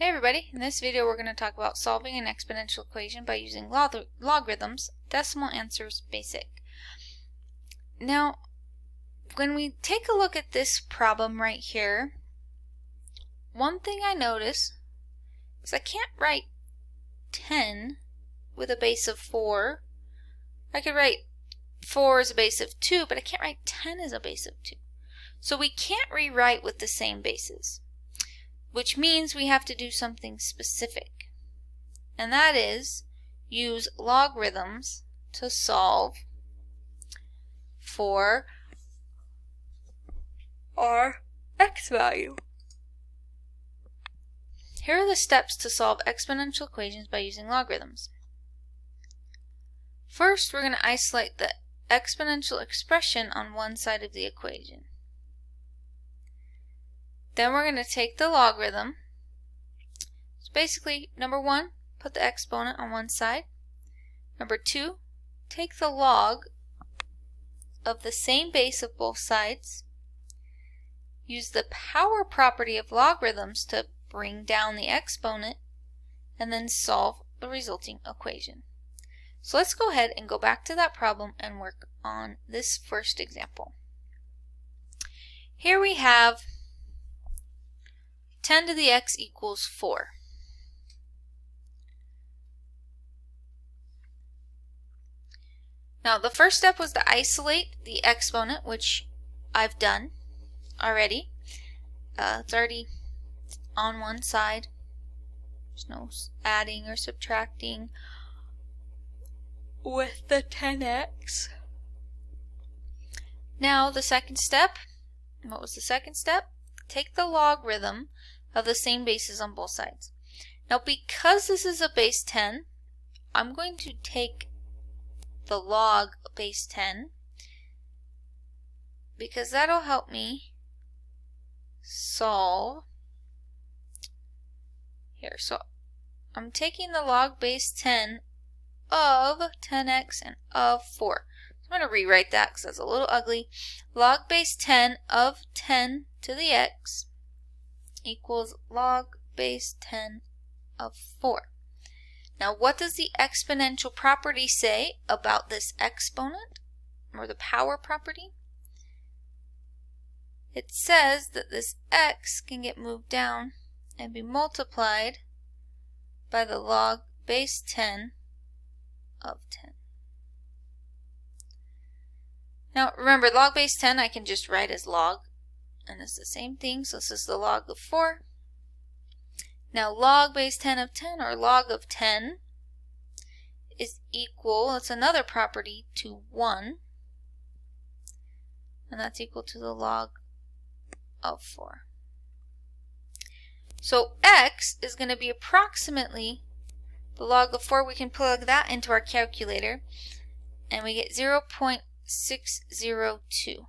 Hey everybody, in this video we're going to talk about solving an exponential equation by using logarithms, decimal answers, basic. Now, when we take a look at this problem right here, one thing I notice is I can't write 10 with a base of 4. I could write 4 as a base of 2, but I can't write 10 as a base of 2. So we can't rewrite with the same bases, which means we have to do something specific, and that is use logarithms to solve for our x value. Here are the steps to solve exponential equations by using logarithms. First, we're going to isolate the exponential expression on one side of the equation. Then we're going to take the logarithm. So basically, number 1, put the exponent on one side. Number 2, take the log of the same base of both sides. Use the power property of logarithms to bring down the exponent, and then solve the resulting equation. So let's go ahead and go back to that problem and work on this first example. Here we have 10 to the x equals 4. Now the first step was to isolate the exponent, which I've done already. It's already on one side. There's no adding or subtracting with the 10x. Now the second step, what was the second step? Take the logarithm of the same bases on both sides. Now because this is a base 10, I'm going to take the log base 10 because that'll help me solve here. So I'm taking the log base 10 of 10x and of 4. So I'm going to rewrite that because that's a little ugly. Log base 10 of 10 to the x equals log base 10 of 4. Now what does the exponential property say about this exponent, or the power property? It says that this x can get moved down and be multiplied by the log base 10 of 10. Now remember, log base 10 I can just write as log, and it's the same thing, so this is the log of 4. Now log base 10 of 10, or log of 10, is equal, it's another property, to 1, and that's equal to the log of 4. So x is going to be approximately the log of 4. We can plug that into our calculator, and we get 0.602.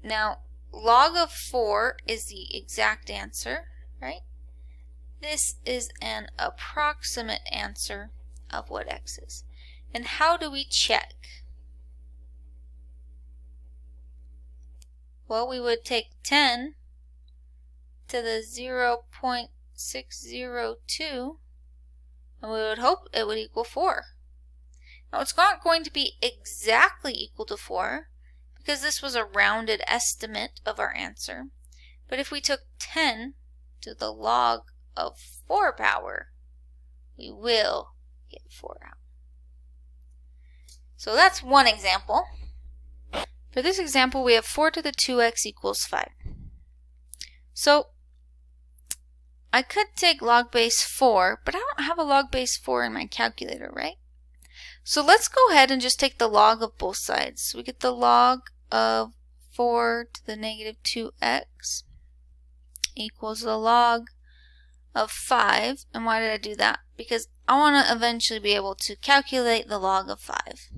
Now, log of 4 is the exact answer, right? This is an approximate answer of what x is. And how do we check? Well, we would take 10 to the 0.602, and we would hope it would equal 4. Now, it's not going to be exactly equal to 4, because this was a rounded estimate of our answer. But if we took 10 to the log of 4 power, we will get 4 out. So that's one example. For this example, we have 4 to the 2x equals 5. So I could take log base 4, but I don't have a log base 4 in my calculator, right? So let's go ahead and just take the log of both sides. So we get the log of 4 to the negative 2x equals the log of 5. And why did I do that? Because I want to eventually be able to calculate the log of 5.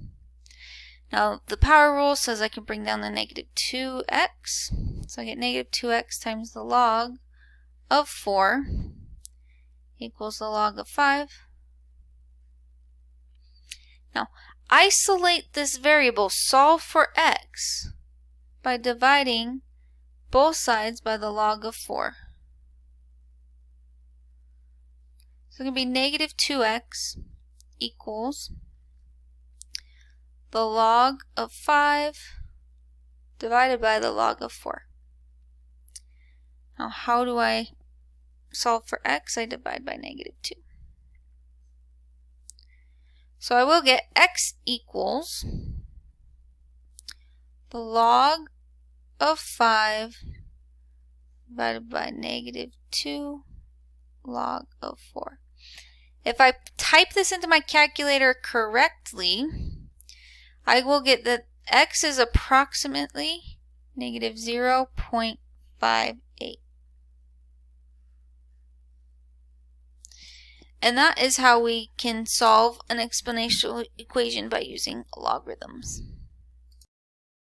Now the power rule says I can bring down the negative 2x. So I get negative 2x times the log of 4 equals the log of 5. Now, isolate this variable, solve for x, by dividing both sides by the log of 4. So it's going to be negative 2x equals the log of 5 divided by the log of 4. Now how do I solve for x? I divide by negative 2. So I will get x equals the log of 5 divided by negative 2 log of 4. If I type this into my calculator correctly, I will get that x is approximately negative 0.58. And that is how we can solve an exponential equation by using logarithms.